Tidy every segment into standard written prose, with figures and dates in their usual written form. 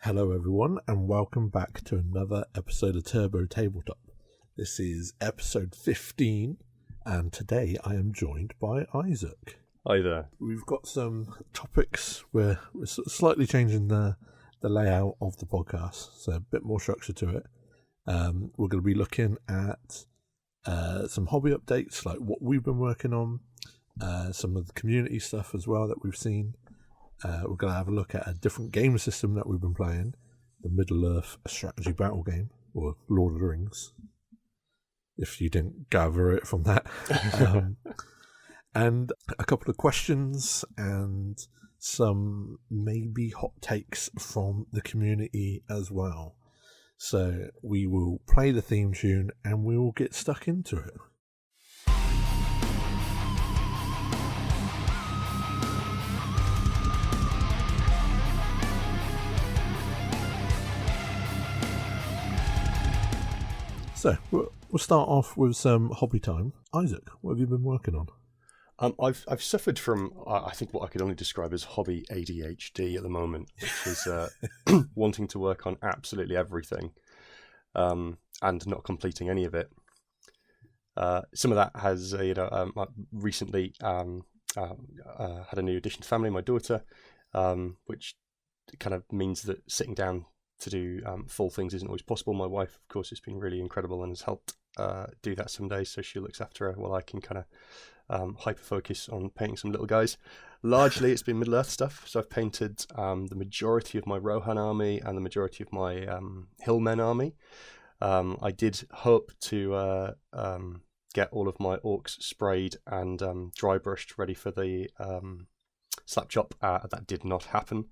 Hello everyone and welcome back to another episode of Turbo Tabletop. This is episode 15 and today I am joined by Isaac. Hi there. We've got some topics where we're slightly changing the layout of the podcast, so a bit more structure to it. We're going to be looking at some hobby updates, like what we've been working on, some of the community stuff as well that we've seen. We're going to have a look at a different game system that we've been playing, the Middle-earth strategy battle game, or Lord of the Rings, if you didn't gather it from that. And a couple of questions and some maybe hot takes from the community as well. So we will play the theme tune and we will get stuck into it. So, we'll start off with some hobby time. Isaac, what have you been working on? I've suffered from, I think, what I could only describe as hobby ADHD at the moment, which is wanting to work on absolutely everything and not completing any of it. Some of that has, I recently had a new addition to family, my daughter, which kind of means that sitting down to do full things isn't always possible. My wife, of course, has been really incredible and has helped do that some days, so she looks after her while I can kind of hyper-focus on painting some little guys. Largely, it's been Middle-earth stuff, so I've painted the majority of my Rohan army and the majority of my Hillmen army. I did hope to get all of my orcs sprayed and dry brushed ready for the slap chop. That did not happen.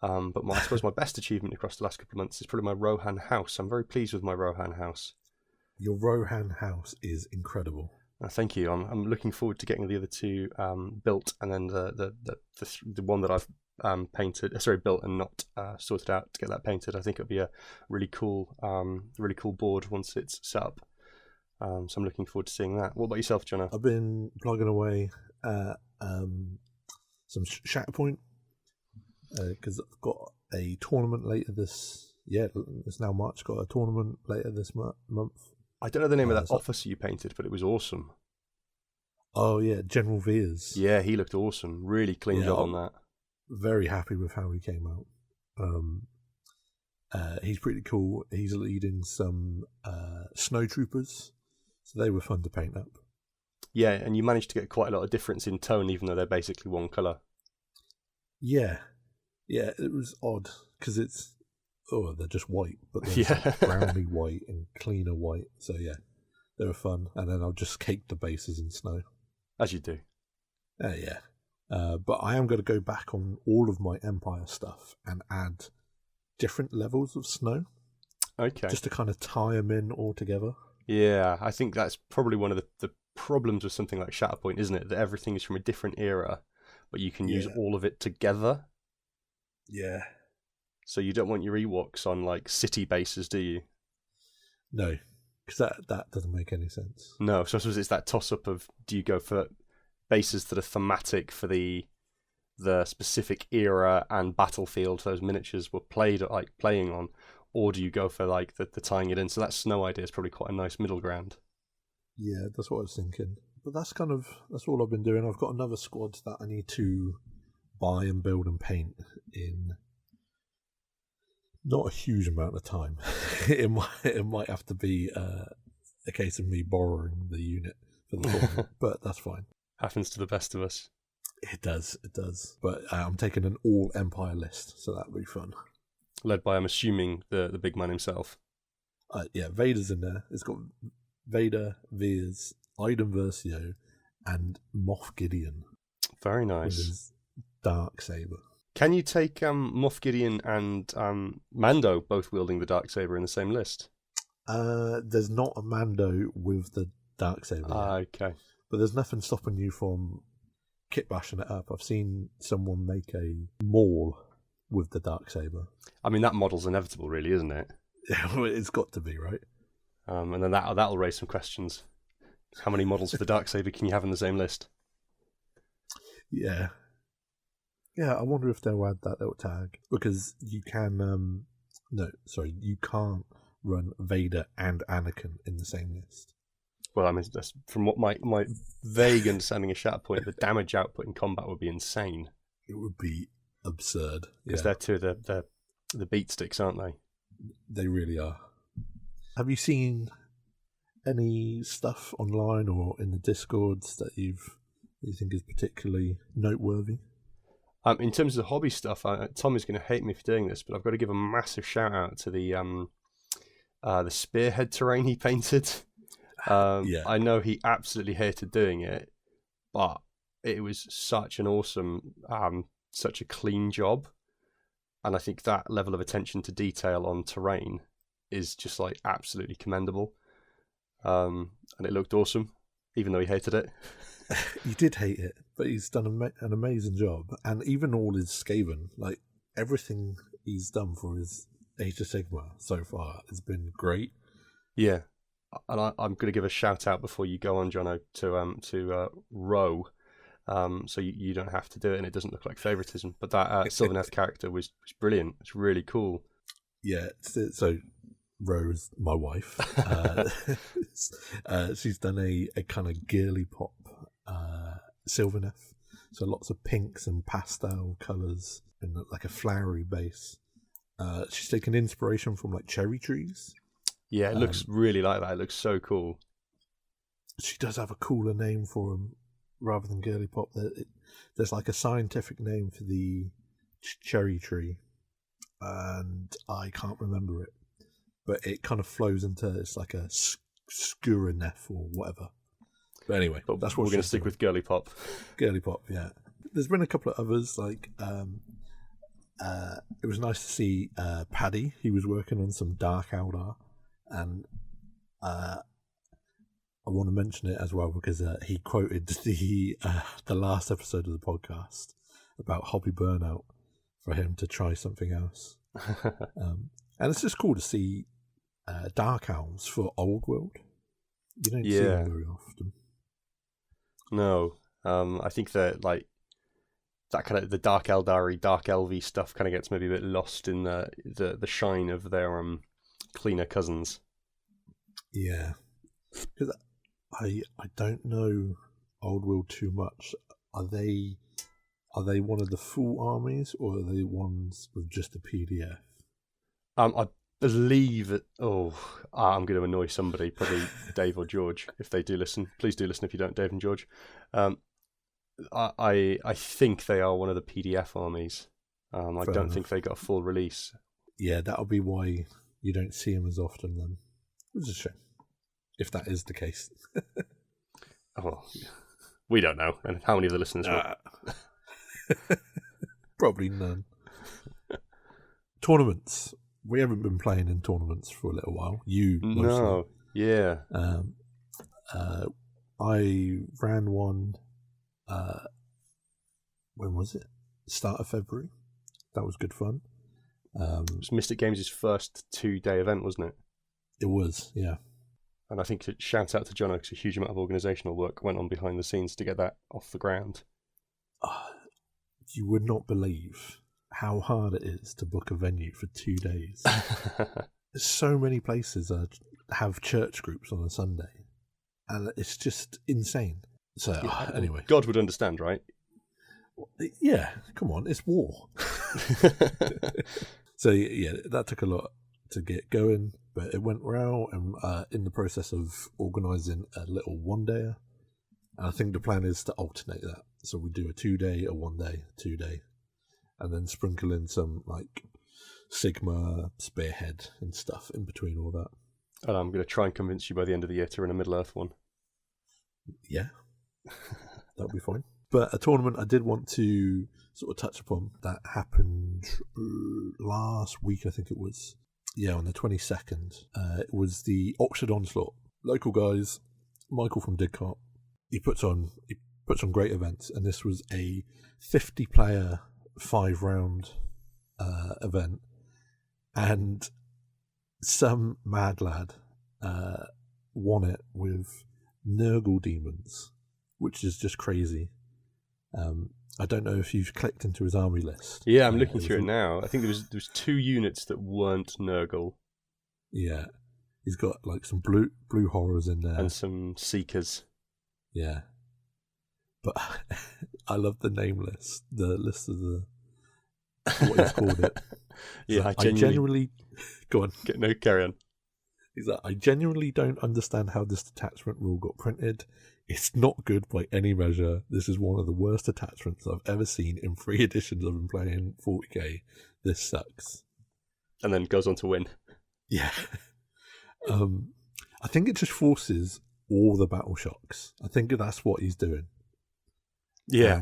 But I suppose my best achievement across the last couple of months is probably my Rohan house. I'm very pleased with my Rohan house. Your Rohan house is incredible. Thank you. I'm looking forward to getting the other two built, and then the one that I've built and not sorted out to get that painted. I think it'll be a really cool board once it's set up. So I'm looking forward to seeing that. What about yourself, Jono? I've been plugging away at some Shatterpoint. Because I've got a tournament later it's now March, got a tournament later this month. I don't know the name of that officer you painted, but it was awesome. Oh yeah, General Veers. Yeah, he looked awesome. Really clean job on that. Very happy with how he came out. He's pretty cool. He's leading some snow troopers, so they were fun to paint up. Yeah, and you managed to get quite a lot of difference in tone, even though they're basically one colour. Yeah, it was odd because they're just white, but they're like browny white and cleaner white. So yeah, they were fun. And then I'll just cake the bases in snow, as you do. Yeah, but I am going to go back on all of my Empire stuff and add different levels of snow. Okay, just to kind of tie them in all together. Yeah, I think that's probably one of the problems with something like Shatterpoint, isn't it? That everything is from a different era, but you can use all of it together. Yeah. So you don't want your Ewoks on like city bases, do you? No, because that doesn't make any sense. No, so I suppose it's that toss-up of, do you go for bases that are thematic for the specific era and battlefield those miniatures were playing on, or do you go for like the tying it in? So that snow idea is probably quite a nice middle ground. Yeah, that's what I was thinking. But that's all I've been doing. I've got another squad that I need to buy and build and paint in not a huge amount of time. It might have to be a case of me borrowing the unit for the tournament, but that's fine. Happens to the best of us. It does. But I'm taking an all Empire list, so that'll be fun. Led by, I'm assuming, the big man himself. Yeah, Vader's in there. It's got Vader, Veers, Iden Versio, and Moff Gideon. Very nice. Darksaber. Can you take Moff Gideon and Mando both wielding the Darksaber in the same list? There's not a Mando with the Darksaber. Okay. But there's nothing stopping you from kit bashing it up. I've seen someone make a Maul with the Darksaber. I mean, that model's inevitable, really, isn't it? Yeah, it's got to be, right? And then that'll raise some questions. How many models for the Darksaber can you have in the same list? Yeah. Yeah, I wonder if they'll add that little tag, because you can. No, sorry, you can't run Vader and Anakin in the same list. Well, I mean, that's, from what my vague understanding of Shatterpoint, the damage output in combat would be insane. It would be absurd. Because they're two of the beat sticks, aren't they? They really are. Have you seen any stuff online or in the Discords that you think is particularly noteworthy? In terms of the hobby stuff, Tom is going to hate me for doing this, but I've got to give a massive shout out to the spearhead terrain he painted. I know he absolutely hated doing it, but it was such an awesome, such a clean job. And I think that level of attention to detail on terrain is just like absolutely commendable. And it looked awesome, even though he hated it. He did hate it, but he's done an amazing job. And even all his Skaven, like everything he's done for his Age of Sigmar so far has been great. Yeah. And I'm going to give a shout out before you go on, Jono, to Row. So you don't have to do it, and it doesn't look like favoritism. But that Sylvaneth character was brilliant. It's really cool. Yeah. So Rose, my wife, she's done a kind of girly pop Sylvaneth. So lots of pinks and pastel colours and like a flowery base. She's taken inspiration from like cherry trees. Yeah, it looks really like that. It looks so cool. She does have a cooler name for them rather than girly pop. There's like a scientific name for the cherry tree, and I can't remember it. But it kind of flows into, it's like a skurineth or whatever. But anyway, that's what we're going to stick with girly pop. Girly pop, yeah. There's been a couple of others, like it was nice to see Paddy. He was working on some Dark Eldar, and I want to mention it as well because he quoted the last episode of the podcast about hobby burnout for him to try something else. And it's just cool to see Dark Elves for Old World. You don't see them very often. No, I think that like that kind of the Dark Eldari, Dark Elvy stuff kind of gets maybe a bit lost in the shine of their cleaner cousins. Yeah, because I don't know Old World too much. Are they one of the full armies, or are they ones with just a PDF? I believe it. I'm going to annoy somebody, probably Dave or George, if they do listen. Please do listen if you don't, Dave and George. I think they are one of the PDF armies. I don't think they got a full release. Yeah, that'll be why you don't see them as often then. Which is a shame, if that is the case. Well, we don't know. And how many of the listeners will? Probably none. Tournaments. We haven't been playing in tournaments for a little while. You mostly. No, yeah. I ran one. When was it? Start of February. That was good fun. It was Mystic Games' first 2-day event, wasn't it? It was, yeah. And I think shout out to Jono because a huge amount of organisational work went on behind the scenes to get that off the ground. You would not believe how hard it is to book a venue for 2 days. So many places have church groups on a Sunday, and it's just insane. So anyway, God would understand, right? Yeah, come on, it's war. So yeah, that took a lot to get going, but it went well. And in the process of organising a little 1-dayer, and I think the plan is to alternate that. So we do a 2-day, a 1-day, 2-day, and then sprinkle in some like Sigma, Spearhead, and stuff in between all that. And I'm going to try and convince you by the end of the year to run a Middle Earth one. Yeah, that'll be fine. But a tournament I did want to sort of touch upon that happened last week, I think it was. Yeah, on the 22nd. It was the Oxford Onslaught. Local guys, Michael from Didcot. He puts on great events, and this was a 50-player 5-round event, and some mad lad won it with Nurgle demons, which is just crazy. I don't know if you've clicked into his army list. Yeah, I'm looking through it now. I think there was 2 units that weren't Nurgle. Yeah, he's got like some blue horrors in there and some Seekers. Yeah, but I love the name list. The list of the what he's called it. Yeah, I genuinely go on. No, carry on. He's like, I genuinely don't understand how this detachment rule got printed. It's not good by any measure. This is one of the worst attachments I've ever seen in 3 editions I've been playing 40k. This sucks. And then goes on to win. Yeah. I think it just forces all the battle shocks. I think that's what he's doing. Yeah.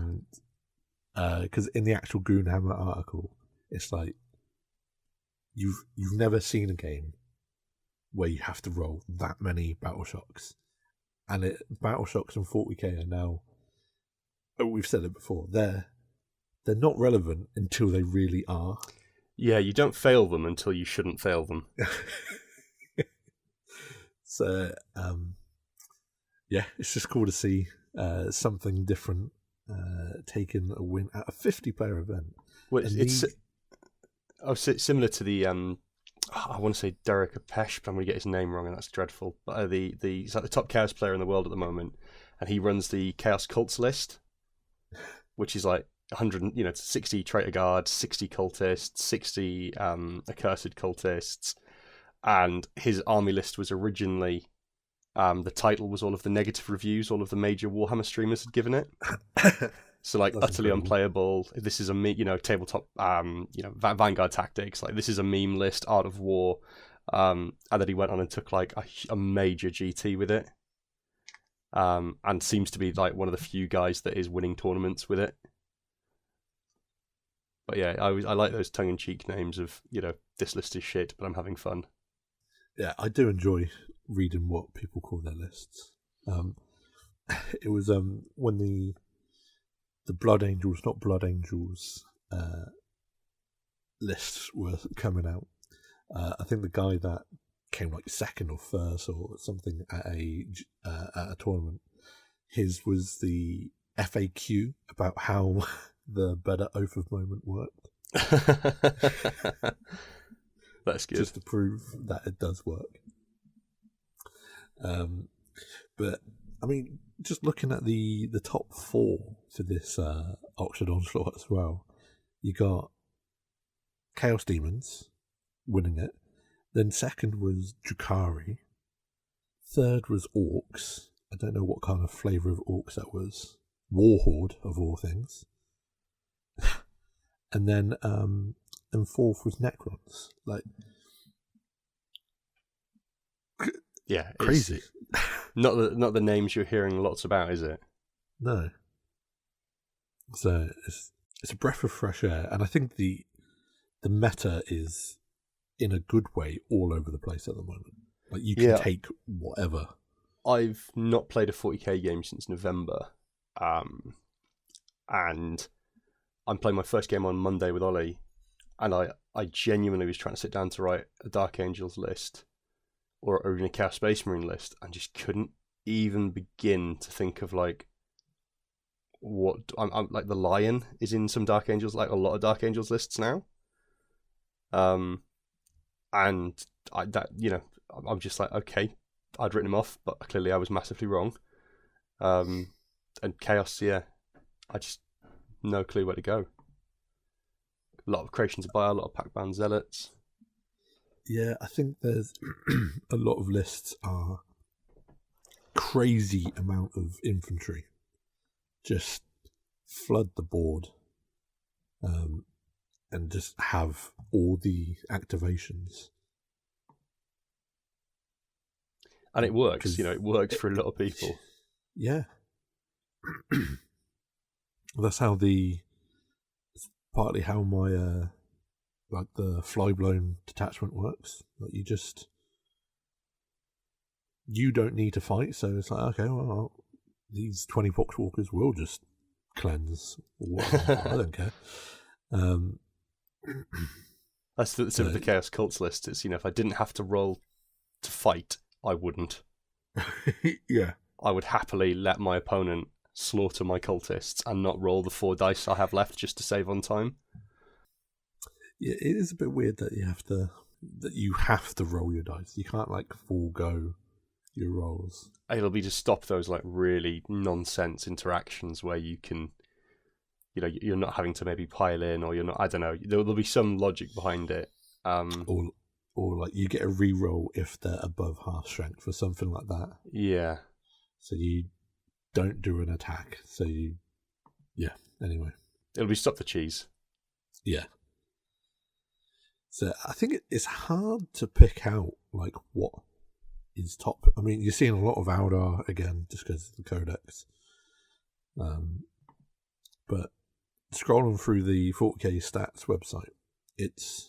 Because in the actual Goonhammer article, it's like you've never seen a game where you have to roll that many battle shocks. And battle shocks in 40k are now, we've said it before, they're not relevant until they really are. Yeah, you don't fail them until you shouldn't fail them. So, yeah, it's just cool to see something different taking a win at a 50-player event. Well, it's similar to the I want to say Derek Apesh, but I'm going to get his name wrong, and that's dreadful. But he's like the top Chaos player in the world at the moment, and he runs the Chaos Cults list, which is like 100, 60 Traitor Guards, 60 Cultists, 60 Accursed Cultists, and his army list was originally the title was all of the negative reviews all of the major Warhammer streamers had given it. So like That's utterly incredible. unplayable. This is a tabletop, Vanguard tactics. Like this is a meme list, Art of War, and then he went on and took like a major GT with it, and seems to be like one of the few guys that is winning tournaments with it. But yeah, I like those tongue-in-cheek names of this list is shit, but I'm having fun. Yeah, I do enjoy reading what people call their lists. It was when the Blood Angels, not Blood Angels, lists were coming out. I think the guy that came like second or first or something at a tournament, his was the FAQ about how the better oath of moment worked. That's good. Just to prove that it does work. But I mean, just looking at the top 4 for this Oxford Onslaught as well, you got Chaos Demons winning it. Then second was Drukhari. Third was Orcs. I don't know what kind of flavour of Orcs that was. Warhorde, of all things. And then and fourth was Necrons. Like, yeah, crazy. Not the names you're hearing lots about, is it? No. So it's a breath of fresh air, and I think the meta is in a good way all over the place at the moment. Like you can take whatever. I've not played a 40k game since November, and I'm playing my first game on Monday with Ollie, and I genuinely was trying to sit down to write a Dark Angels list or even a Chaos Space Marine list, and just couldn't even begin to think of like what I'm like. The Lion is in some Dark Angels, like a lot of Dark Angels lists now, and I'm just like, okay, I'd written him off, but clearly I was massively wrong. And Chaos, I just no clue where to go. A lot of Creations of Bile, a lot of Pac-Man Zealots. Yeah, I think there's a lot of lists are crazy amount of infantry. Just flood the board, and just have all the activations. And it works, it works for a lot of people. Yeah. That's how it's partly how my like the fly-blown detachment works. Like you don't need to fight, so it's like, okay, well, these 20 Poxwalkers will just cleanse. I don't care. That's the sort of the Chaos Cults list. It's, if I didn't have to roll to fight, I wouldn't. Yeah. I would happily let my opponent slaughter my cultists and not roll the 4 dice I have left just to save on time. Yeah, it is a bit weird that you have to roll your dice. You can't like forego your rolls. It'll be to stop those like really nonsense interactions where you can, you're not having to maybe pile in, or you're not. I don't know. There'll be some logic behind it. Or like you get a re-roll if they're above half strength or something like that. Yeah. So you don't do an attack. So anyway. It'll be stop the cheese. Yeah. So I think it's hard to pick out like what is top. I mean, you're seeing a lot of Aldar again just because of the codex. But scrolling through the 40k stats website, it's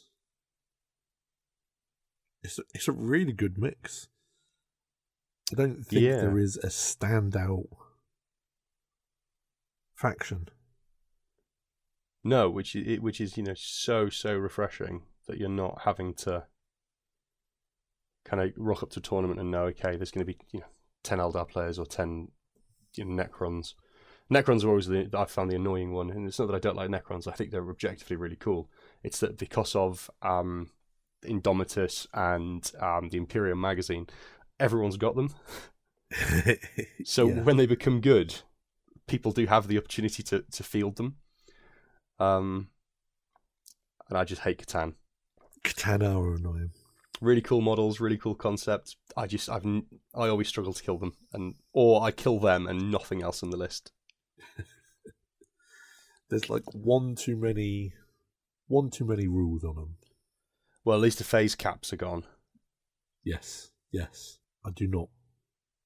a really good mix. I don't think there is a standout faction. No, which is so refreshing that you're not having to kind of rock up to a tournament and know, okay, there's going to be 10 Eldar players or 10 Necrons. Necrons are always I found the annoying one, and it's not that I don't like Necrons. I think they're objectively really cool. It's that because of Indomitus and the Imperium magazine, everyone's got them. So when they become good, people do have the opportunity to field them. And I just hate Catan. Catan are annoying. Really cool models, really cool concepts. I always struggle to kill them, or I kill them and nothing else on the list. There's like one too many rules on them. Well, at least the phase caps are gone. Yes. I do not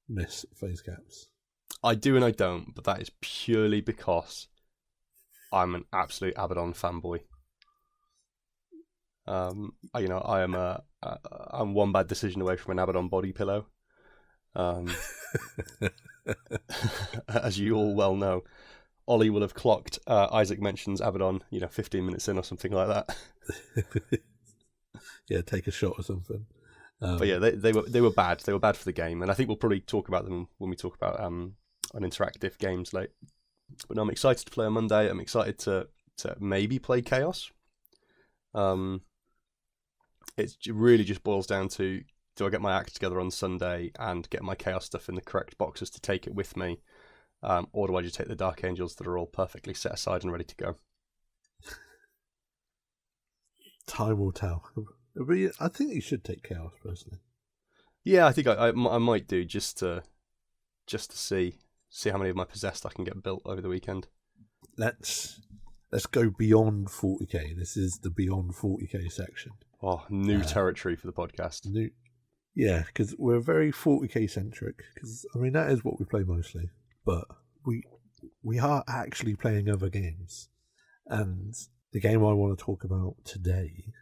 miss phase caps. I do and I don't, but that is purely because I'm an absolute Abaddon fanboy. I'm one bad decision away from an Abaddon body pillow. As you all well know, Ollie will have clocked. Isaac mentions Abaddon, 15 minutes in or something like that. Yeah, take a shot or something. But yeah, they were bad. They were bad for the game, and I think we'll probably talk about them when we talk about uninteractive games late. But no, I'm excited to play on Monday. I'm excited to maybe play Chaos. It really just boils down to, do I get my act together on Sunday and get my Chaos stuff in the correct boxes to take it with me, or do I just take the Dark Angels that are all perfectly set aside and ready to go? Time will tell. I think you should take Chaos, personally. Yeah, I think I might do, just to see how many of my possessed I can get built over the weekend. Let's go beyond 40k. This is the beyond 40k section. Oh, new territory for the podcast. Yeah, because we're very 40k centric. Because that is what we play mostly. But we are actually playing other games, and the game I want to talk about today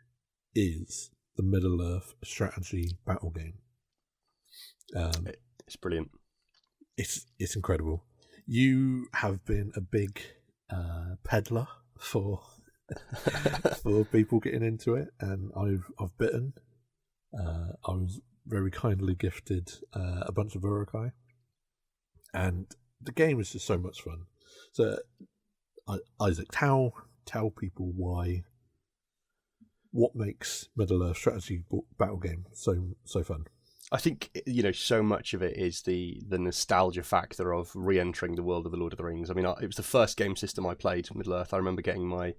is the Middle-earth strategy battle game. It's brilliant. It's incredible. You have been a big peddler for people getting into it, and I've bitten. I was very kindly gifted a bunch of Urukai, and the game is just so much fun. So, Isaac, tell people what makes Middle-earth strategy battle game so fun. I think so much of it is the nostalgia factor of re-entering the world of the Lord of the Rings. It was the first game system I played, Middle-earth. I remember getting my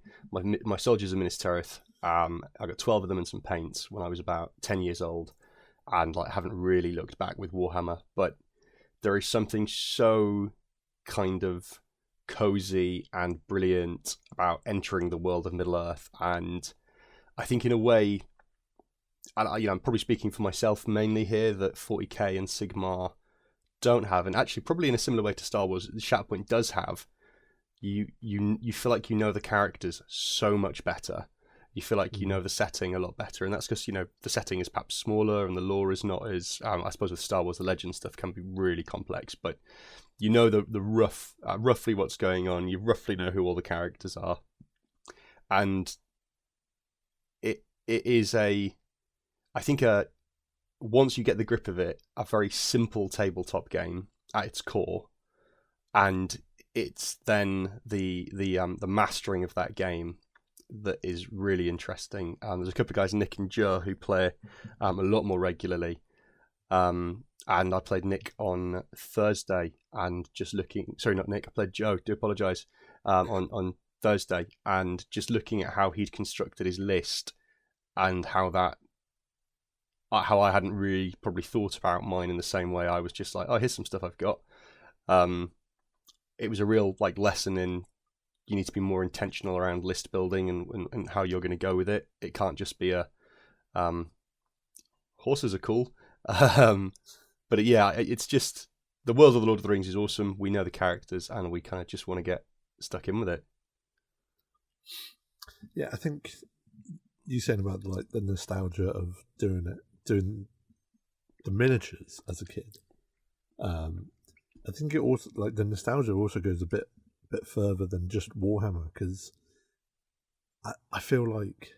soldiers of Minas Tirith. I got 12 of them and some paints when I was about 10 years old, and haven't really looked back with Warhammer. But there is something so kind of cozy and brilliant about entering the world of Middle-earth, and I think in a way, and I'm probably speaking for myself mainly here, that 40k and Sigmar don't have, and actually probably in a similar way to Star Wars, Shatterpoint does have. You feel like you know the characters so much better. You feel like you know the setting a lot better, and that's because the setting is perhaps smaller and the lore is not as. I suppose with Star Wars, the legend stuff can be really complex, but the roughly what's going on. You roughly know who all the characters are, and it is I think once you get the grip of it, a very simple tabletop game at its core, and it's then the mastering of that game that is really interesting. There's a couple of guys, Nick and Joe, who play a lot more regularly. And I played Nick on Thursday, and just looking. Sorry, not Nick. I played Joe. Do apologise. On Thursday, and just looking at how he'd constructed his list, and how I hadn't really probably thought about mine in the same way. I was just like, oh, here's some stuff I've got. It was a real lesson in you need to be more intentional around list building and how you're going to go with it. It can't just be a horses are cool. But yeah, it's just the world of the Lord of the Rings is awesome. We know the characters, and we kind of just want to get stuck in with it. Yeah, I think you saying about the nostalgia of doing the miniatures as a kid. I think it also the nostalgia also goes a bit further than just Warhammer, because I feel like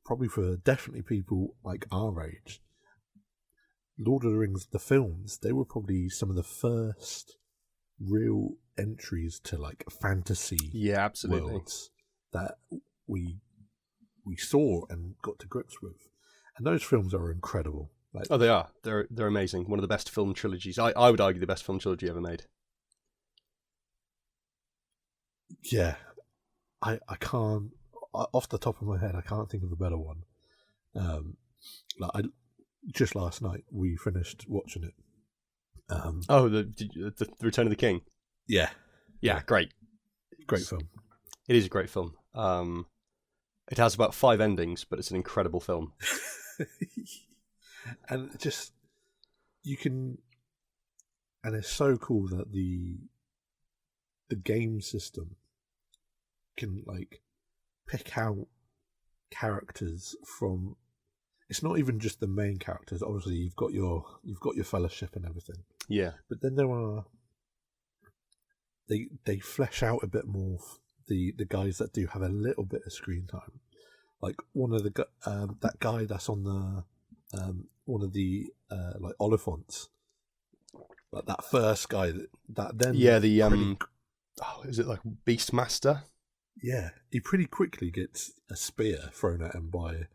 probably for definitely people like our age, Lord of the Rings, the films, they were probably some of the first real entries to fantasy absolutely worlds that we saw and got to grips with, and those films are incredible. They are. They're amazing. One of the best film trilogies. I would argue the best film trilogy ever made. Yeah, I can't, off the top of my head, I can't think of a better one. Just last night we finished watching it. The Return of the King. Yeah, great film. It is a great film. It has about 5 endings, but it's an incredible film. And just and it's so cool that the game system can pick out characters from. It's not even just the main characters. Obviously, you've got your fellowship and everything. Yeah, but then there are they flesh out a bit more the guys that do have a little bit of screen time. Like one of the that guy that's on the one of the Oliphants, that first guy that then is it Beastmaster? Yeah, he pretty quickly gets a spear thrown at him by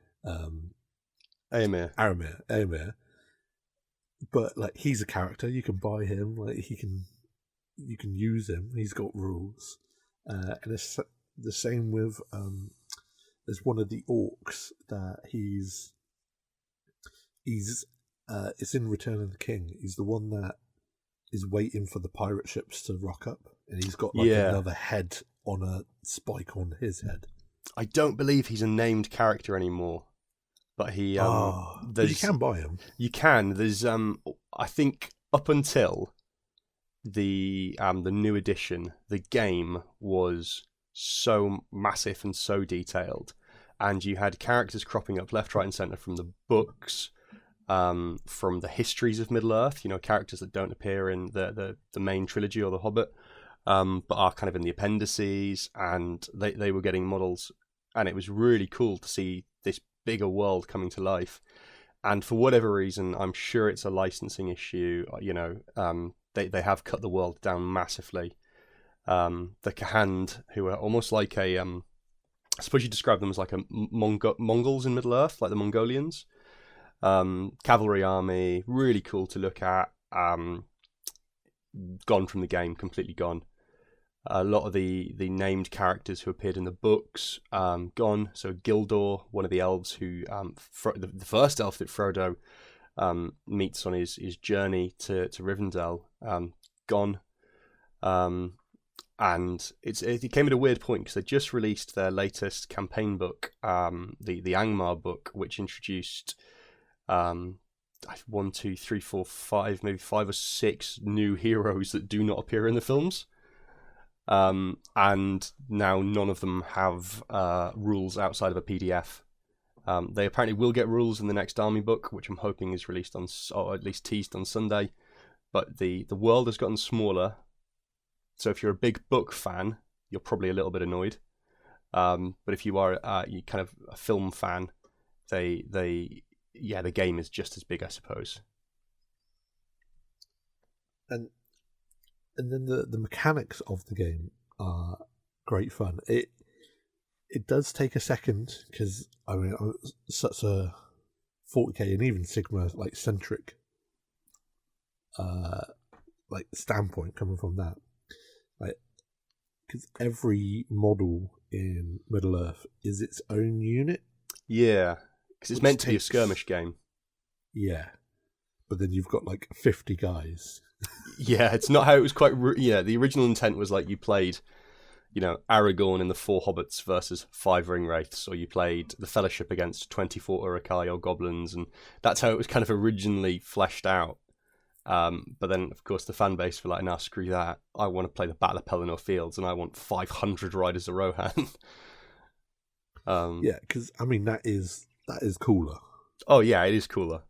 Aramir. But he's a character, you can buy him, you can use him, he's got rules. And it's the same with there's one of the orcs that it's in Return of the King. He's the one that is waiting for the pirate ships to rock up, and he's got another head on a spike on his head. I don't believe he's a named character anymore, but he but you can buy him. You can. There's I think up until the new edition, the game was so massive and so detailed, and you had characters cropping up left, right, and centre from the books, from the histories of Middle Earth. Characters that don't appear in the main trilogy or the Hobbit, but are kind of in the appendices, and they were getting models, and it was really cool to see this bigger world coming to life. And for whatever reason, I'm sure it's a licensing issue. They have cut the world down massively. The Kahand, who are almost like I suppose you describe them as like Mongols in Middle Earth, like the Mongolians. Cavalry army, really cool to look at. Gone from the game, completely gone. A lot of the named characters who appeared in the books, gone. So Gildor, one of the elves who, the first elf that Frodo meets on his journey to Rivendell, gone. And it came at a weird point because they just released their latest campaign book, the Angmar book, which introduced 1, 2, 3, 4, 5, maybe 5 or 6 new heroes that do not appear in the films. And now none of them have rules outside of a PDF. They apparently will get rules in the next army book, which I'm hoping is released or at least teased on Sunday. But the world has gotten smaller. So if you're a big book fan, you're probably a little bit annoyed. But if you are you kind of a film fan, the game is just as big, I suppose. And And then the mechanics of the game are great fun. It does take a second because I mean such a 40k and even Sigma like centric like standpoint coming from that, like because every model in Middle Earth is its own unit. Yeah, because it's meant to be a skirmish game. Yeah, but then you've got like 50 guys. Yeah, it's not how it was quite. The original intent was like you played, Aragorn and the 4 hobbits versus 5 ring wraiths, or you played the Fellowship against 24 Uruk-hai or goblins, and that's how it was kind of originally fleshed out. But then, of course, the fan base were like, "Nah, screw that! I want to play the Battle of Pelennor Fields, and I want 500 Riders of Rohan." Yeah, because I mean that is cooler. Oh yeah, it is cooler.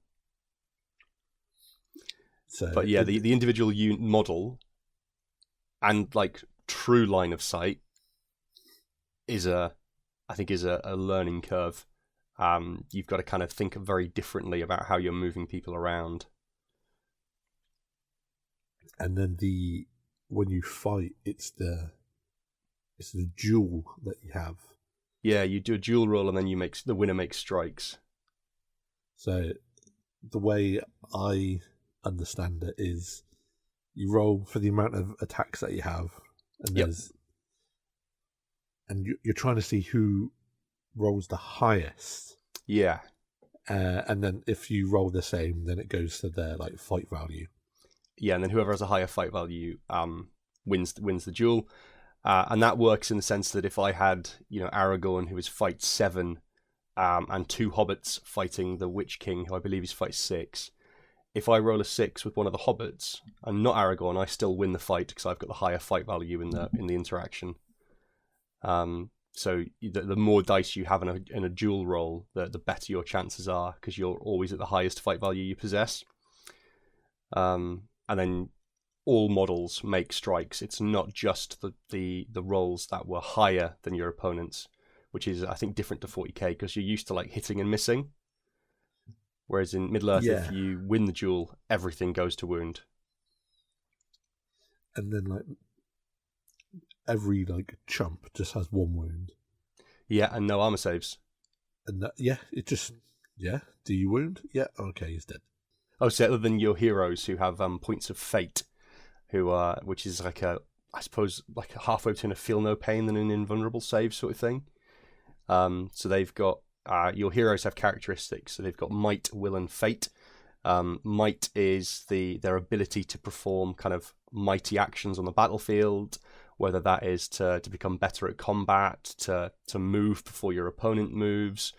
So, but yeah, the individual model and like true line of sight is I think a learning curve. You've got to kind of think very differently about how you're moving people around. And then when you fight, it's the duel that you have. Yeah, you do a duel roll and then the winner makes strikes. So the way I understand it is you roll for the amount of attacks that you have, and you're trying to see who rolls the highest. Yeah. And then if you roll the same, then it goes to their like fight value. Yeah, and then whoever has a higher fight value wins the duel. And that works in the sense that if I had, Aragorn, who is fight 7, and 2 hobbits fighting the Witch King, who I believe is fight 6, if I roll a 6 with one of the hobbits and not Aragorn, I still win the fight because I've got the higher fight value in the interaction. So the more dice you have in a duel roll, the better your chances are because you're always at the highest fight value you possess. And then all models make strikes. It's not just the rolls that were higher than your opponent's, which is I think different to 40k because you're used to like hitting and missing. Whereas in Middle-earth, if you win the duel, everything goes to wound. And then like every like chump just has 1 wound. Yeah, and no armor saves. And do you wound? Yeah, okay, he's dead. Oh, so other than your heroes who have points of fate, which is like I suppose like halfway between a feel no pain and an invulnerable save sort of thing. So they've got your heroes have characteristics. So they've got might, will, and fate. Might is their ability to perform kind of mighty actions on the battlefield, whether that is to become better at combat, to move before your opponent moves,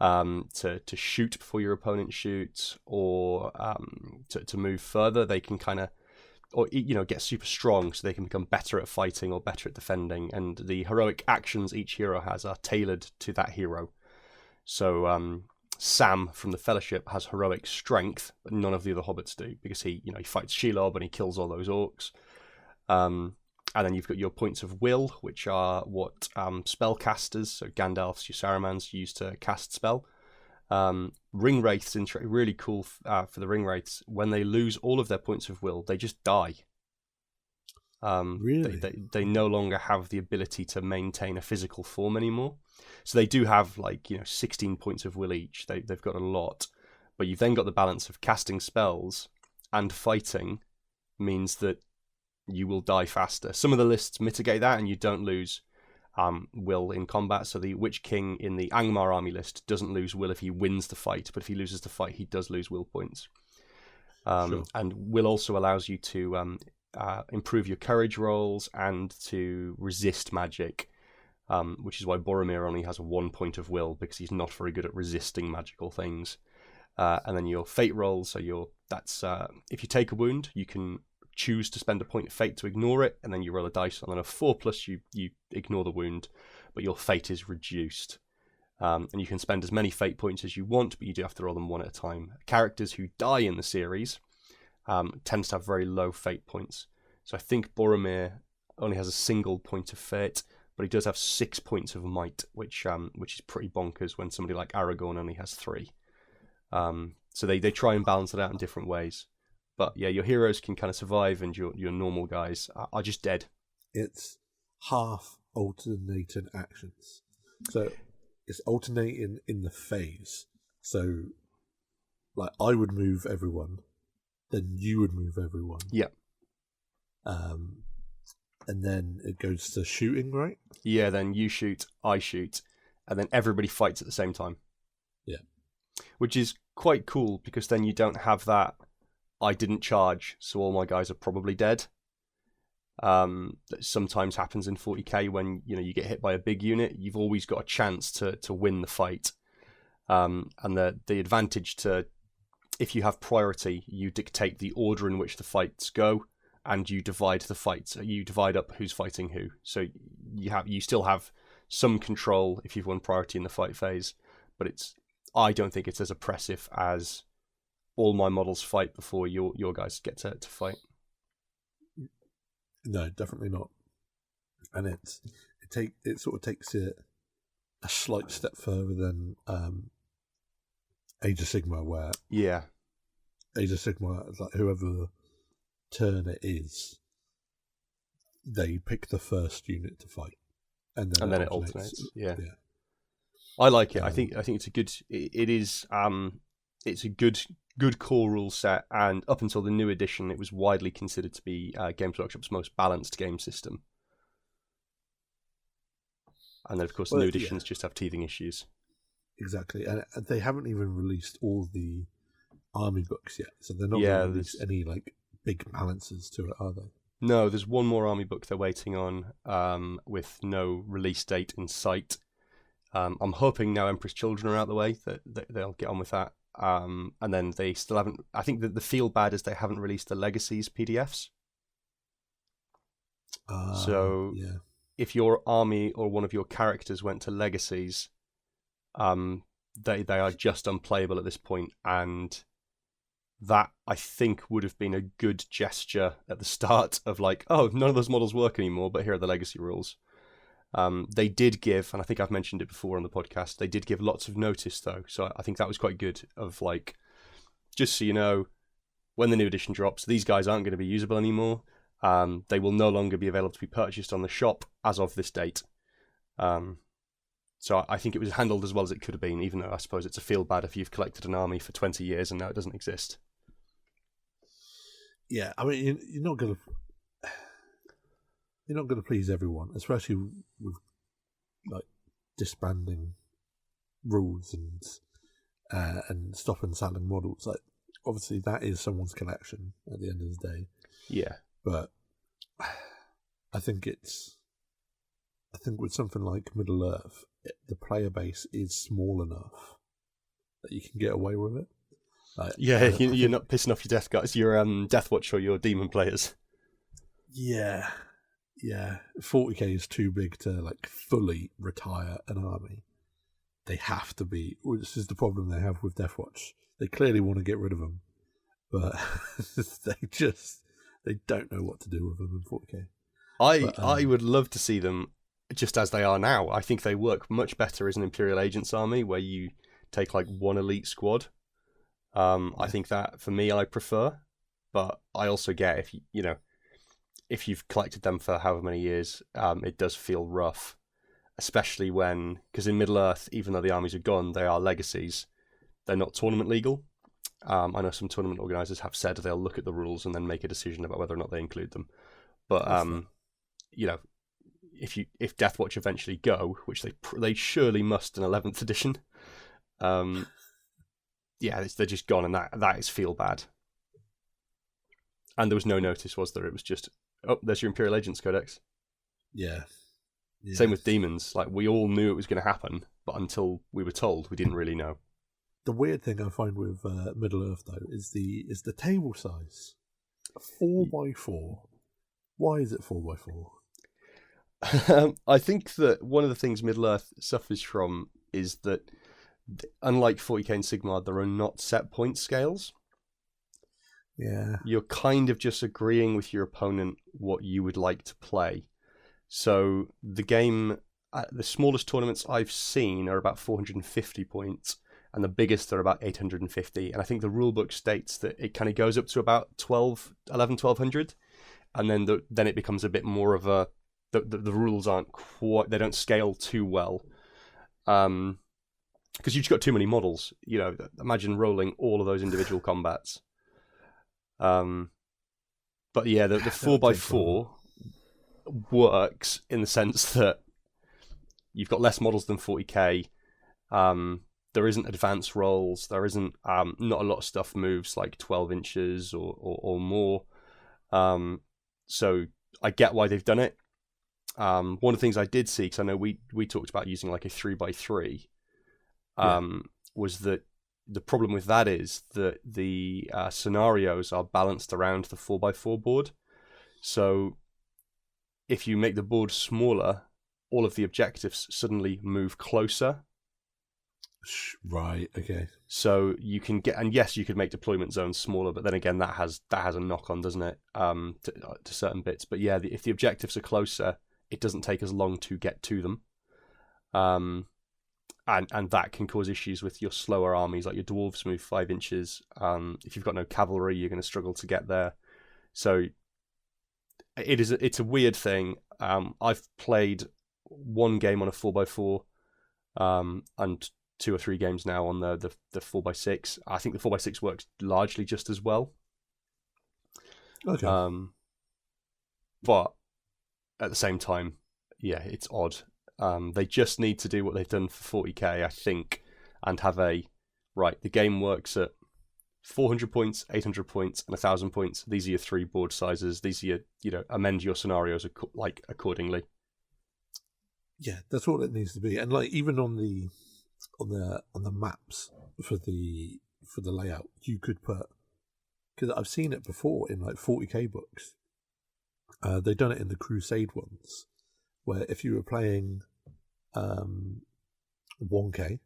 to shoot before your opponent shoots, or to move further. They can kind of, or get super strong so they can become better at fighting or better at defending. And the heroic actions each hero has are tailored to that hero. So Sam from the Fellowship has heroic strength, but none of the other hobbits do because he fights Shelob and he kills all those orcs. And then you've got your points of will, which are what spellcasters, so Gandalfs, your Saruman's, use to cast spell. Ring Wraiths, really cool for the Ring Wraiths. When they lose all of their points of will, they just die. Really? They no longer have the ability to maintain a physical form anymore. So they do have 16 points of will each. They've got a lot. But you've then got the balance of casting spells and fighting means that you will die faster. Some of the lists mitigate that and you don't lose will in combat. So the Witch King in the Angmar army list doesn't lose will if he wins the fight, but if he loses the fight, he does lose will points. Sure. And will also allows you to improve your courage rolls and to resist magic, which is why Boromir only has 1 point of will because he's not very good at resisting magical things. And then your fate rolls, so if you take a wound, you can choose to spend a point of fate to ignore it, and then you roll a dice, and then a 4+ you ignore the wound, but your fate is reduced. And you can spend as many fate points as you want, but you do have to roll them one at a time. Characters who die in the series tends to have very low fate points. So I think Boromir only has a single point of fate, but he does have 6 points of might, which is pretty bonkers when somebody like Aragorn only has 3. So they try and balance it out in different ways. But yeah, your heroes can kind of survive, and your normal guys are just dead. It's half alternating actions. So it's alternating in the phase. So, like, I would move everyone, then you would move everyone. Yeah. And then it goes to shooting, right? Yeah, then you shoot, I shoot, and then everybody fights at the same time. Yeah. Which is quite cool, because then you don't have that, I didn't charge, so all my guys are probably dead. That sometimes happens in 40k when you get hit by a big unit. You've always got a chance to win the fight. And the advantage to, if you have priority, you dictate the order in which the fights go, and you divide the fights. You divide up who's fighting who. So you still have some control if you've won priority in the fight phase, but I don't think it's as oppressive as all my models fight before your guys get to fight. No, definitely not. And it sort of takes it a slight step further than Age of Sigmar, where Age of Sigmar is like whoever turn it is, they pick the first unit to fight, and then it alternates. Yeah. I like it. I think it's a good. It is. It's a good core rule set, and up until the new edition, it was widely considered to be Games Workshop's most balanced game system. And then, of course, the new editions just have teething issues. Exactly, and they haven't even released all the army books yet, so they're not going to release any like big balances to it, are they? No, there's one more army book they're waiting on, with no release date in sight. I'm hoping now Emperor's Children are out of the way that they'll get on with that. And then they still haven't. I think that the feel bad is they haven't released the Legacies PDFs. So if your army or one of your characters went to Legacies, they are just unplayable at this point, and that I think would have been a good gesture at the start of like, oh, none of those models work anymore, but here are the Legacy rules. They did give, and I think I've mentioned it before on the podcast, they did give lots of notice though, so I think that was quite good, of like, just so you know, when the new edition drops, these guys aren't going to be usable anymore. They will no longer be available to be purchased on the shop as of this date. So I think it was handled as well as it could have been, even though I suppose it's a feel bad if you've collected an army for 20 years and now it doesn't exist. Yeah, I mean, you're not going to please everyone, especially with like disbanding rules and stop and selling models. Like, obviously, that is someone's collection at the end of the day. Yeah, but I think with something like Middle Earth, the player base is small enough that you can get away with it. Like, you're not pissing off your death guys, your Deathwatch or your demon players. Yeah. 40k is too big to like fully retire an army. They have to be. This is the problem they have with Deathwatch. They clearly want to get rid of them, but they don't know what to do with them in 40k. I would love to see them just as they are now. I think they work much better as an Imperial Agents army, where you take like one elite squad. I think that, for me, I prefer, but I also get if you've collected them for however many years, it does feel rough, especially because in Middle Earth, even though the armies are gone, they are legacies. They're not tournament legal. I know some tournament organisers have said they'll look at the rules and then make a decision about whether or not they include them. But if Deathwatch eventually go, which they surely must in 11th edition, they're just gone, and that is feel bad. And there was no notice, was there? It was just, oh, there's your Imperial Agents Codex. Yeah. Same with demons. Like, we all knew it was going to happen, but until we were told, we didn't really know. The weird thing I find with Middle Earth though is the table size, 4x4. Why is it 4x4? I think that one of the things Middle Earth suffers from is that, unlike 40k and Sigmar, there are not set point scales. Yeah. You're kind of just agreeing with your opponent what you would like to play. So the game, the smallest tournaments I've seen are about 450 points, and the biggest are about 850. And I think the rulebook states that it kind of goes up to about 1200, and then it becomes a bit more of a the rules aren't quite, they don't scale too well, because you've just got too many models. Imagine rolling all of those individual combats. But yeah, the 4x4 works in the sense that you've got less models than 40k. There isn't advanced rolls. There isn't not a lot of stuff moves like 12 inches or more. So I get why they've done it. One of the things I did see, because I know we talked about using like a 3x3, was that the problem with that is that the scenarios are balanced around the 4x4 board. So if you make the board smaller, all of the objectives suddenly move closer. Right, okay. So you can get, and yes, you could make deployment zones smaller, but then again, that has a knock-on, doesn't it, to certain bits. But yeah, if the objectives are closer, it doesn't take as long to get to them. And that can cause issues with your slower armies, like your dwarves move 5 inches. If you've got no cavalry, you're going to struggle to get there. So it's a weird thing. I've played one game on a 4x4, and 2 or 3 games now on the 4x6. I think the 4x6 works largely just as well. Okay. But at the same time, yeah, it's odd. They just need to do what they've done for 40k, I think, and have the game works at 400 points, 800 points, and 1,000 points. These are your 3 board sizes. These are amend your scenarios accordingly. Yeah, that's all it needs to be. And like even on the maps for the layout, you could put, because I've seen it before in like 40k books. They've done it in the Crusade ones, where if you were playing 1k,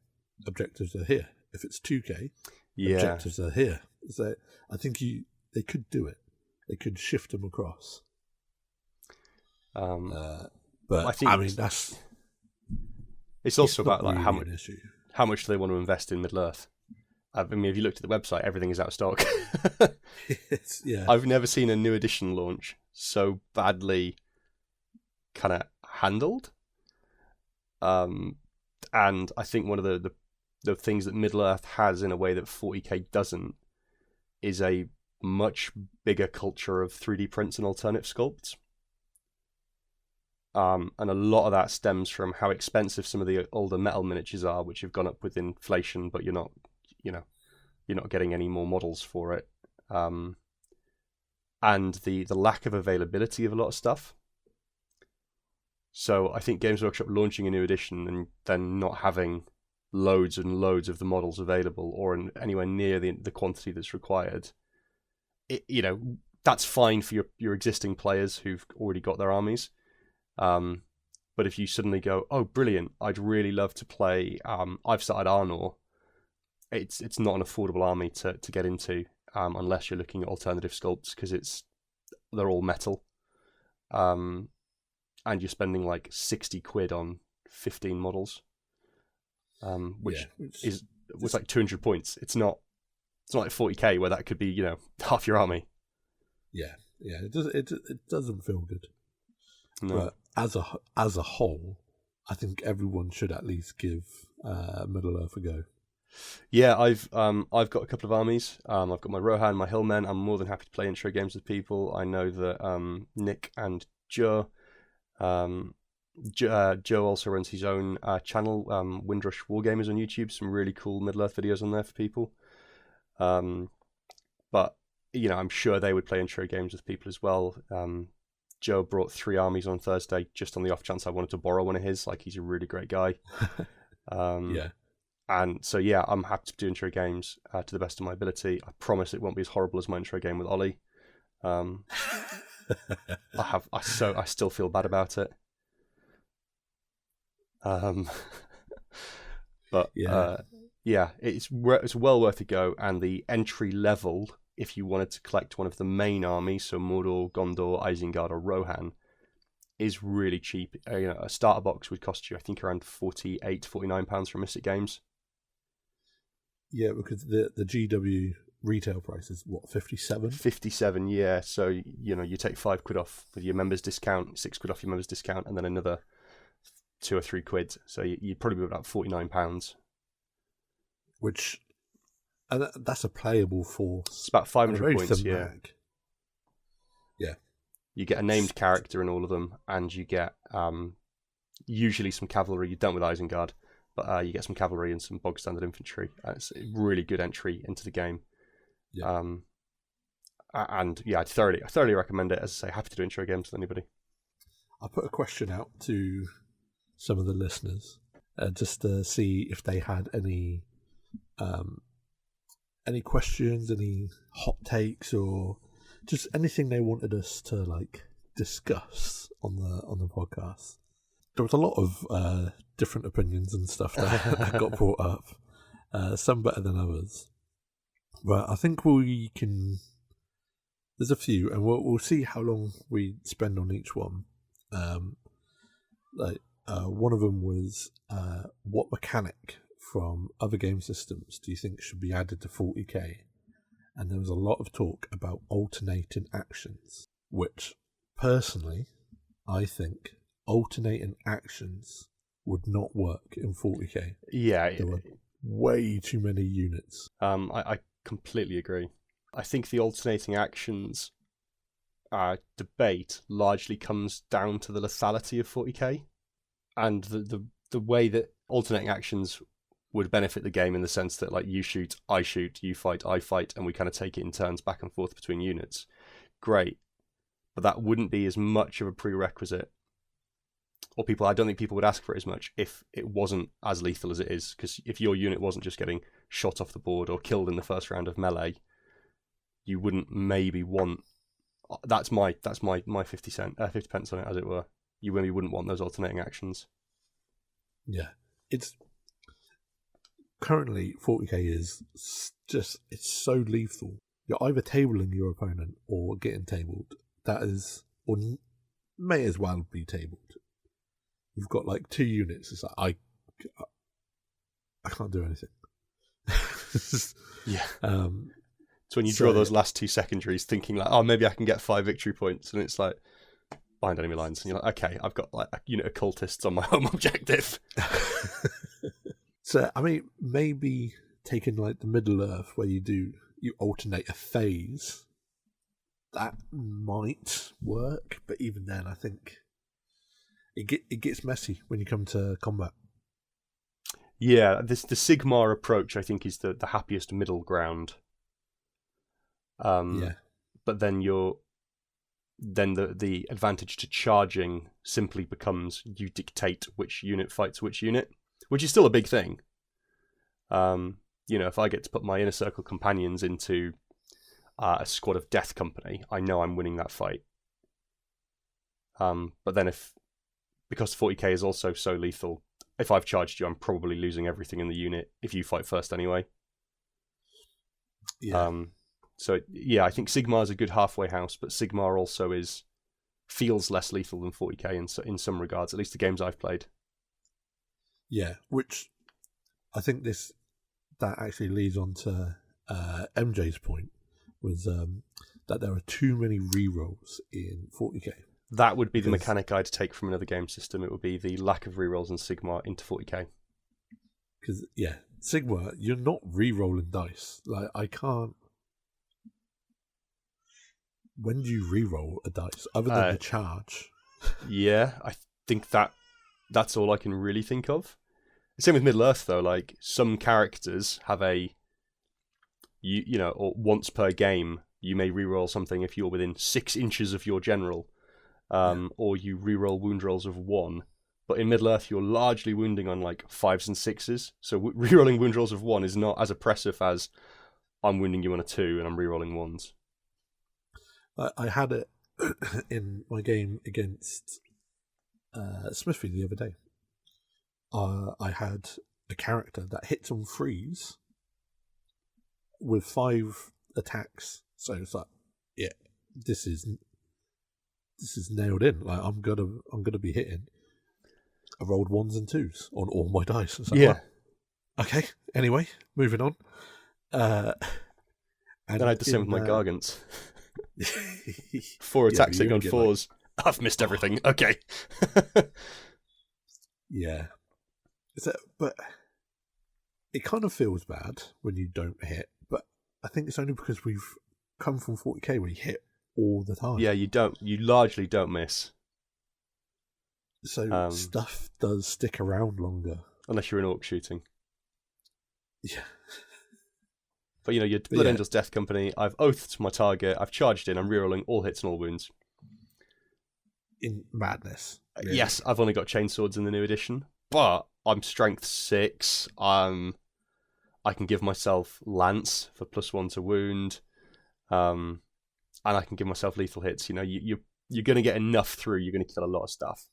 objectives are here. If it's 2k, objectives are here. So I think they could do it. They could shift them across. But I mean, it's also about like really how much do they want to invest in Middle Earth. I mean, if you looked at the website, everything is out of stock. Yeah. I've never seen a new edition launch so badly kind of handled. And I think one of the things that Middle Earth has in a way that 40k doesn't is a much bigger culture of 3D prints and alternative sculpts. And a lot of that stems from how expensive some of the older metal miniatures are, which have gone up with inflation, but you're not getting any more models for it. And the lack of availability of a lot of stuff. So I think Games Workshop launching a new edition and then not having loads and loads of the models available or anywhere near the quantity that's required, that's fine for your existing players who've already got their armies. But if you suddenly go, oh, brilliant, I'd really love to play, I've started Arnor, it's not an affordable army to get into, unless you're looking at alternative sculpts, because they're all metal. And you're spending like 60 quid on 15 models, which was like 200 points. It's not like 40k where that could be, half your army. Yeah. It doesn't feel good. No. But as a whole, I think everyone should at least give Middle Earth a go. Yeah, I've got a couple of armies. I've got my Rohan, my Hillmen. I'm more than happy to play intro games with people. I know that Nick and Joe also runs his own channel, Windrush Wargamers on YouTube. Some really cool Middle Earth videos on there for people. But I'm sure they would play intro games with people as well. Joe brought 3 armies on Thursday just on the off chance I wanted to borrow one of his. Like, he's a really great guy. Yeah. And so, yeah, I'm happy to do intro games to the best of my ability. I promise it won't be as horrible as my intro game with Ollie. I still feel bad about it. But yeah, it's well worth a go. And the entry level, if you wanted to collect one of the main armies, so Mordor, Gondor, Isengard, or Rohan, is really cheap. A starter box would cost you, I think, around £48, £49 from Mystic Games. Yeah, because the GW retail price is what, 57? 57, yeah. So, you take £5 off with your members discount, £6 off your members discount, and then another £2 or £3. So you'd probably be about £49. Which, and that's a playable force. It's about 500 very points, thin yeah. mag. Yeah. You get a named character in all of them, and you get usually some cavalry. You don't with Isengard, but you get some cavalry and some bog standard infantry. It's a really good entry into the game. Yeah. And yeah, I thoroughly recommend it. As I say, happy to do intro games with anybody. I put a question out to some of the listeners just to see if they had any questions, any hot takes, or just anything they wanted us to discuss on the podcast. There was a lot of different opinions and stuff that got brought up, some better than others. But I think we can. There's a few, and we'll see how long we spend on each one. One of them was what mechanic from other game systems do you think should be added to 40k? And there was a lot of talk about alternating actions, which personally I think alternating actions would not work in 40k. Yeah, there were way too many units. I completely agree. I think the alternating actions debate largely comes down to the lethality of 40k and the way that alternating actions would benefit the game in the sense that you shoot, I shoot, you fight, I fight, and we kind of take it in turns back and forth between units. Great. But that wouldn't be as much of a prerequisite, or I don't think people would ask for it as much if it wasn't as lethal as it is, because if your unit wasn't just getting shot off the board or killed in the first round of melee, you wouldn't maybe want. That's my 50 pence on it, as it were. You maybe wouldn't want those alternating actions. Yeah, it's currently 40k is just, it's so lethal. You're either tabling your opponent or getting tabled. That is, or may as well be tabled. You've got 2 units. It's I can't do anything. Yeah. It's when you draw those last 2 secondaries thinking maybe I can get 5 victory points, and it's behind enemy lines, and you're okay, I've got a unit of cultists on my home objective. So, I mean, maybe taking the Middle Earth where you alternate a phase, that might work, but even then I think it gets messy when you come to combat. Yeah, the Sigmar approach I think is the happiest middle ground. Yeah. But then the advantage to charging simply becomes you dictate which unit fights which unit, which is still a big thing. If I get to put my inner circle companions into a squad of Death Company, I know I'm winning that fight. But then because 40k is also so lethal, if I've charged you, I'm probably losing everything in the unit if you fight first anyway. Yeah. So yeah, I think Sigmar is a good halfway house, but Sigmar also feels less lethal than 40k in some regards, at least the games I've played. Yeah, which I think that actually leads on to MJ's point, was that there are too many rerolls in 40k. That would be the mechanic I'd take from another game system. It would be the lack of rerolls in Sigmar into 40k. Because, yeah, Sigmar, you're not rerolling dice. I can't. When do you reroll a dice other than the charge? Yeah, I think that's all I can really think of. Same with Middle Earth though. Some characters have or once per game you may reroll something if you're within 6 inches of your general, or you reroll wound rolls of 1. But in Middle Earth you're largely wounding on 5s and 6s, so rerolling wound rolls of 1 is not as oppressive as I'm wounding you on a 2 and I'm rerolling 1s. I had it in my game against Smithfield the other day. I had a character that hits on 3s with 5 attacks. So it's yeah, this is nailed in. I'm gonna be hitting. I rolled 1s and 2s on all my dice. Yeah. Okay. Anyway, moving on. And I had the same with my Gargants. 4 Yeah, attacks but hitting on you 4s. I've missed everything. Okay. Yeah. But it kind of feels bad when you don't hit, but I think it's only because we've come from 40k where you hit all the time. Yeah, you largely don't miss. So stuff does stick around longer. Unless you're in orc shooting. Yeah. But your Blood Angels Death Company, I've oathed my target, I've charged in, I'm rerolling all hits and all wounds. In madness. Really. Yes, I've only got chainswords in the new edition, but I'm strength 6. I can give myself lance for +1 to wound, and I can give myself lethal hits. You're going to get enough through. You're going to kill a lot of stuff.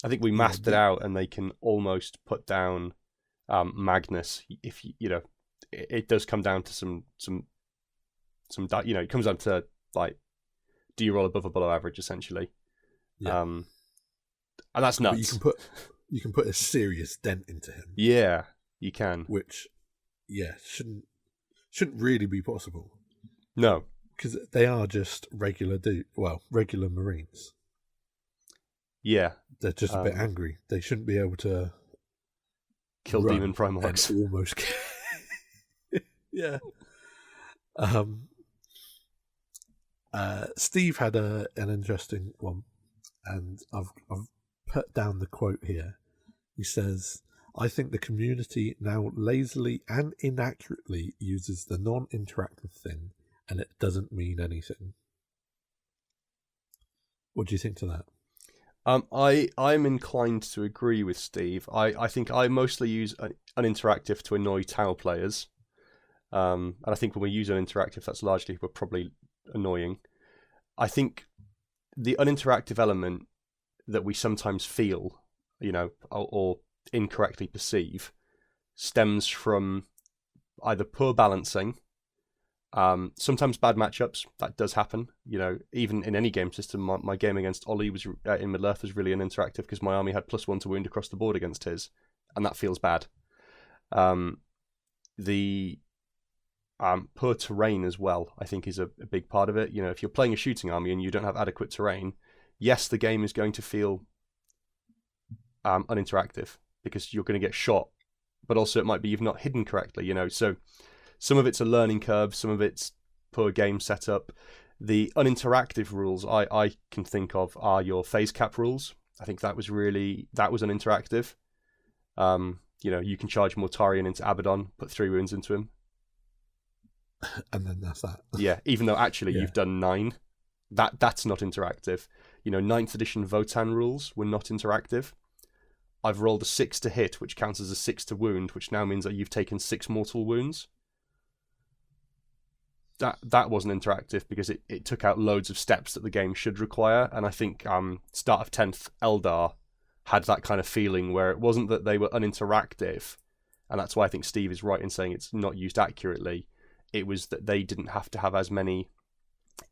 I think we mathed it out, and they can almost put down Magnus if it does come down to some it comes down to like, do you roll above or below average essentially? Yeah. And that's nuts. But you can put a serious dent into him. Yeah, you can. Which, shouldn't really be possible. No, because they are just regular Marines. Yeah, they're just a bit angry. They shouldn't be able to kill demon Primorlocks. Almost. Yeah. Steve had an interesting one, and I've put down the quote here. He says, "I think the community now lazily and inaccurately uses the non-interactive thing, and it doesn't mean anything." What do you think to that? I'm inclined to agree with Steve. I think I mostly use uninteractive to annoy Tau players. And I think when we use uninteractive, that's largely we're probably annoying. I think the uninteractive element that we sometimes feel, or incorrectly perceive, stems from either poor balancing, sometimes bad matchups. That does happen. Even in any game system, my game against Ollie was in Middle-earth was really uninteractive because my army had +1 to wound across the board against his, and that feels bad. The poor terrain as well, I think, is a big part of it. If you're playing a shooting army and you don't have adequate terrain, yes, the game is going to feel uninteractive because you're going to get shot, but also it might be you've not hidden correctly. So some of it's a learning curve, some of it's poor game setup. The uninteractive rules I can think of are your phase cap rules. I think that was uninteractive. You can charge Mortarion into Abaddon, put 3 wounds into him. And then that's that. Yeah, even though actually you've done 9. That's not interactive. 9th edition Votan rules were not interactive. I've rolled a 6 to hit, which counts as a 6 to wound, which now means that you've taken 6 mortal wounds. That wasn't interactive because it took out loads of steps that the game should require, and I think start of 10th Eldar had that kind of feeling where it wasn't that they were uninteractive, and that's why I think Steve is right in saying it's not used accurately. It was that they didn't have to have as many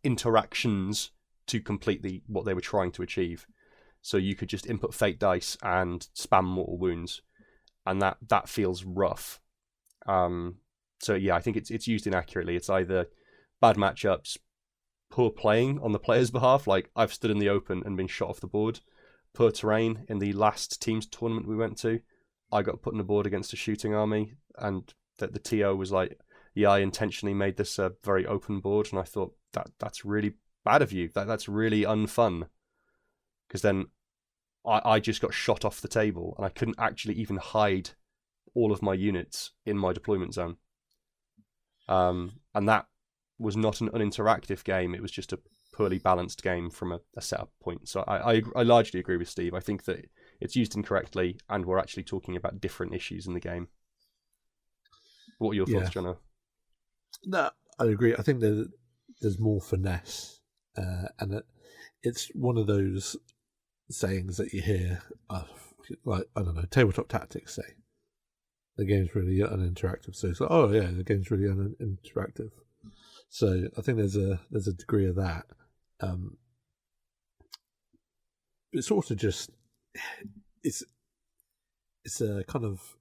interactions to complete what they were trying to achieve. So you could just input fate dice and spam mortal wounds, and that feels rough. So yeah, I think it's used inaccurately. It's either bad matchups, poor playing on the player's behalf, like I've stood in the open and been shot off the board, poor terrain. In the last teams tournament we went to, I got put on the board against a shooting army, and the TO was like, yeah, I intentionally made this a very open board, and I thought that's really bad of you. That's really unfun. Because then I just got shot off the table, and I couldn't actually even hide all of my units in my deployment zone. And that was not an uninteractive game. It was just a poorly balanced game from a setup point. So I largely agree with Steve. I think that it's used incorrectly, and we're actually talking about different issues in the game. What are your thoughts, Jono? No, I agree. I think there's more finesse, and it's one of those sayings that you hear, like, I don't know, Tabletop Tactics say the game's really uninteractive. So it's like, oh yeah, the game's really uninteractive. So I think there's a degree of that. It's also just it's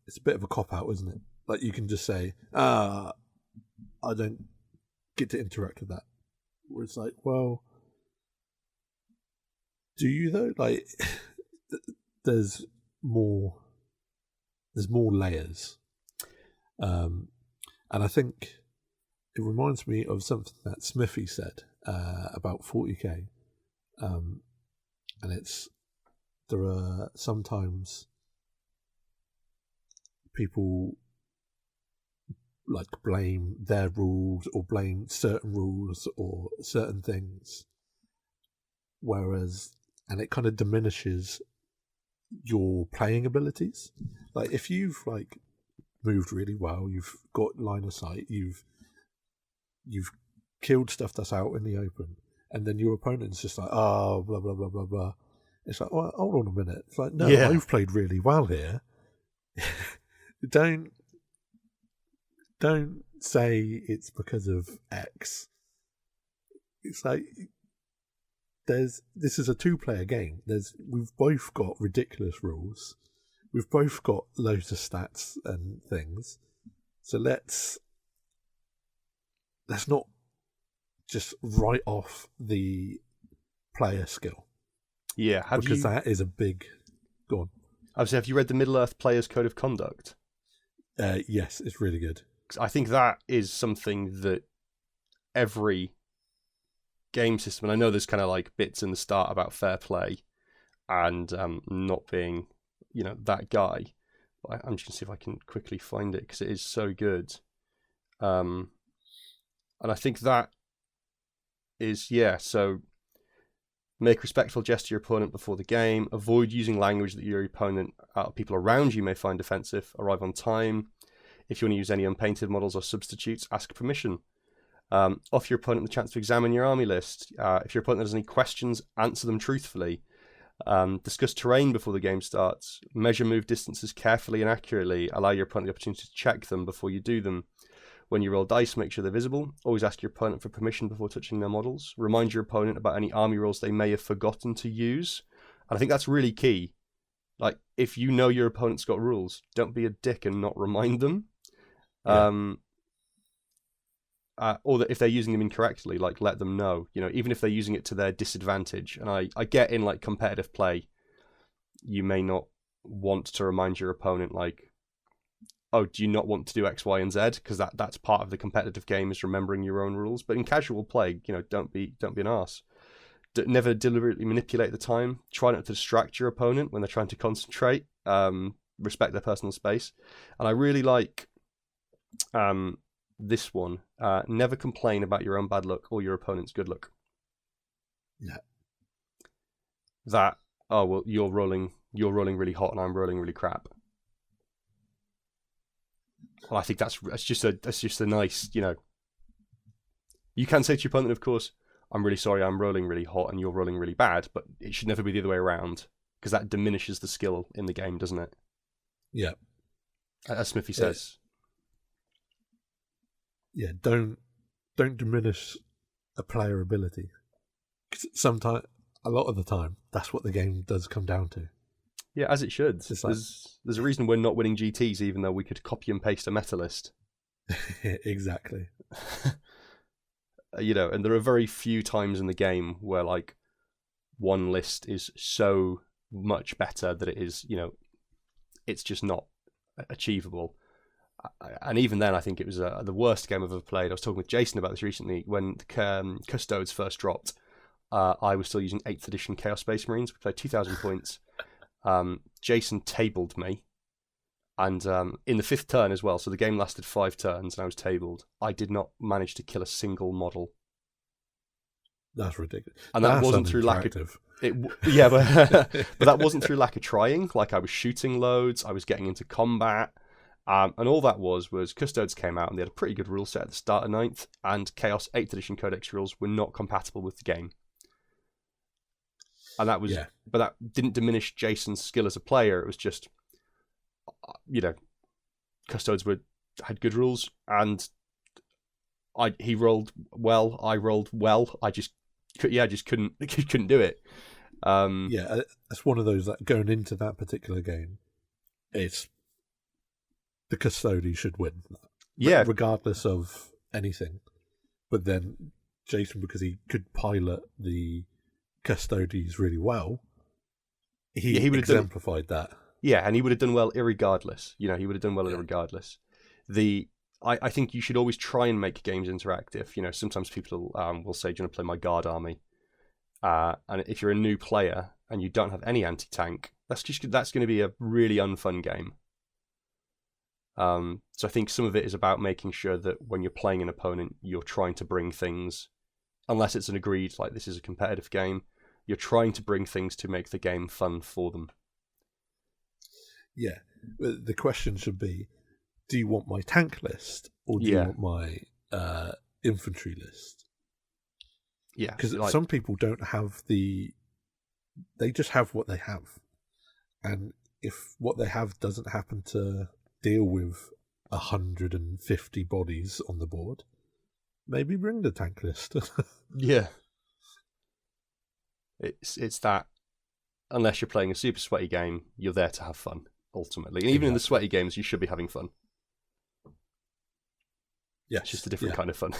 it's a bit of a cop out, isn't it? Like you can just say, I don't get to interact with that. Where it's like, well, do you though? Like, there's more layers, and I think it reminds me of something that Smithy said about 40k, and there are sometimes people like blame their rules or blame certain rules or certain things, and it kind of diminishes your playing abilities. Like if you've like moved really well, you've got line of sight, you've killed stuff that's out in the open, and then your opponent's just like, blah blah blah blah blah. It's like, well, hold on a minute. It's like, no, yeah. I've played really well here. Don't say it's because of X. It's like this is a 2-player game. We've both got ridiculous rules. We've both got loads of stats and things. So let's not just write off the player skill. Yeah, that is a big. Go on. I was saying, have you read the Middle-earth Player's Code of Conduct? Yes, it's really good. I think that is something that every game system, and I know there's kind of like bits in the start about fair play and not being, that guy. But I'm just going to see if I can quickly find it because it is so good. And I think that is, so make a respectful gesture to your opponent before the game. Avoid using language that your opponent or people around you may find offensive. Arrive on time. If you want to use any unpainted models or substitutes, ask permission. Offer your opponent the chance to examine your army list. If your opponent has any questions, answer them truthfully. Discuss terrain before the game starts. Measure move distances carefully and accurately. Allow your opponent the opportunity to check them before you do them. When you roll dice, make sure they're visible. Always ask your opponent for permission before touching their models. Remind your opponent about any army rolls they may have forgotten to use. And I think that's really key. Like, if you know your opponent's got rules, don't be a dick and not remind them. Yeah. Or that if they're using them incorrectly, like, let them know. Even if they're using it to their disadvantage. And I get in, like, competitive play, you may not want to remind your opponent, like, oh, do you not want to do X, Y, and Z? Because that's part of the competitive game, is remembering your own rules. But in casual play, don't be an arse. Never deliberately manipulate the time. Try not to distract your opponent when they're trying to concentrate. Respect their personal space. And I really like this one. Never complain about your own bad luck or your opponent's good luck. Yeah. That, oh well, you're rolling really hot and I'm rolling really crap. Well, I think that's just a nice, You can say to your opponent, of course, I'm really sorry, I'm rolling really hot and you're rolling really bad, but it should never be the other way around, because that diminishes the skill in the game, doesn't it? Yeah. As Smithy says. Yeah, don't diminish a player ability. 'Cause a lot of the time, that's what the game does come down to. Yeah, as it should. There's a reason we're not winning GTs, even though we could copy and paste a meta list. Exactly. And there are very few times in the game where, like, one list is so much better that it is, it's just not achievable. And even then, I think it was the worst game I've ever played. I was talking with Jason about this recently. When the Custodes first dropped, I was still using 8th edition Chaos Space Marines. We played 2,000 points. Jason tabled me, and in the 5th turn as well, so the game lasted 5 turns and I was tabled. I did not manage to kill a single model. That's ridiculous. And that wasn't through lack of but that wasn't through lack of trying. Like, I was shooting loads, I was getting into combat, and all that was Custodes came out and they had a pretty good rule set at the start of 9th, and Chaos 8th edition Codex rules were not compatible with the game. And that was, but that didn't diminish Jason's skill as a player. It was just, Custodes had good rules, and he rolled well. I rolled well. I just couldn't do it. That's one of those that going into that particular game, it's the custody should win. Yeah, regardless of anything. But then Jason, because he could pilot the custodies really well, he would exemplified that. Yeah, and he would have done well irregardless. He would have done well irregardless. I think you should always try and make games interactive. Sometimes people will say, "Do you want to play my guard army?" And if you're a new player and you don't have any anti-tank, that's going to be a really unfun game. So I think some of it is about making sure that when you're playing an opponent, you're trying to bring things, unless it's an agreed, like this is a competitive game, you're trying to bring things to make the game fun for them. Yeah. The question should be, do you want my tank list or do you want my infantry list? Yeah. Because some people don't have they just have what they have. And if what they have doesn't happen to deal with 150 bodies on the board, maybe bring the tank list. Yeah. It's that, unless you're playing a super sweaty game, you're there to have fun, ultimately. And even in the sweaty games, you should be having fun. Yeah, it's just a different kind of fun.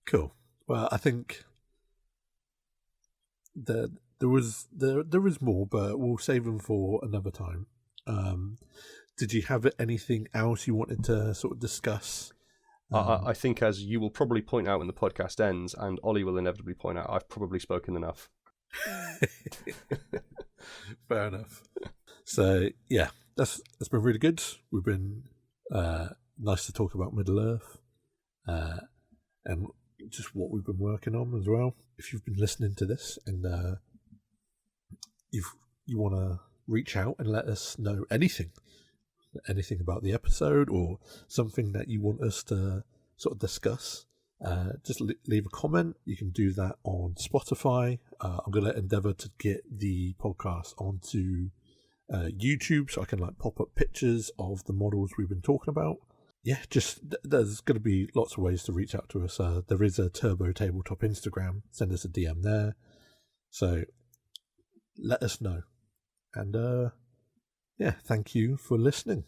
Cool. Well, I think there is more, but we'll save them for another time. Did you have anything else you wanted to sort of discuss? I think, as you will probably point out when the podcast ends, and Ollie will inevitably point out, I've probably spoken enough. Fair enough. So yeah, that's been really good. We've been nice to talk about Middle Earth, and just what we've been working on as well. If you've been listening to this and you want to reach out and let us know anything about the episode or something that you want us to sort of discuss, just leave a comment. You can do that on Spotify. I'm going to endeavour to get the podcast onto YouTube so I can pop up pictures of the models we've been talking about. Yeah, just there's going to be lots of ways to reach out to us. There is a Turbo Tabletop Instagram. Send us a DM there. So let us know. And yeah, thank you for listening.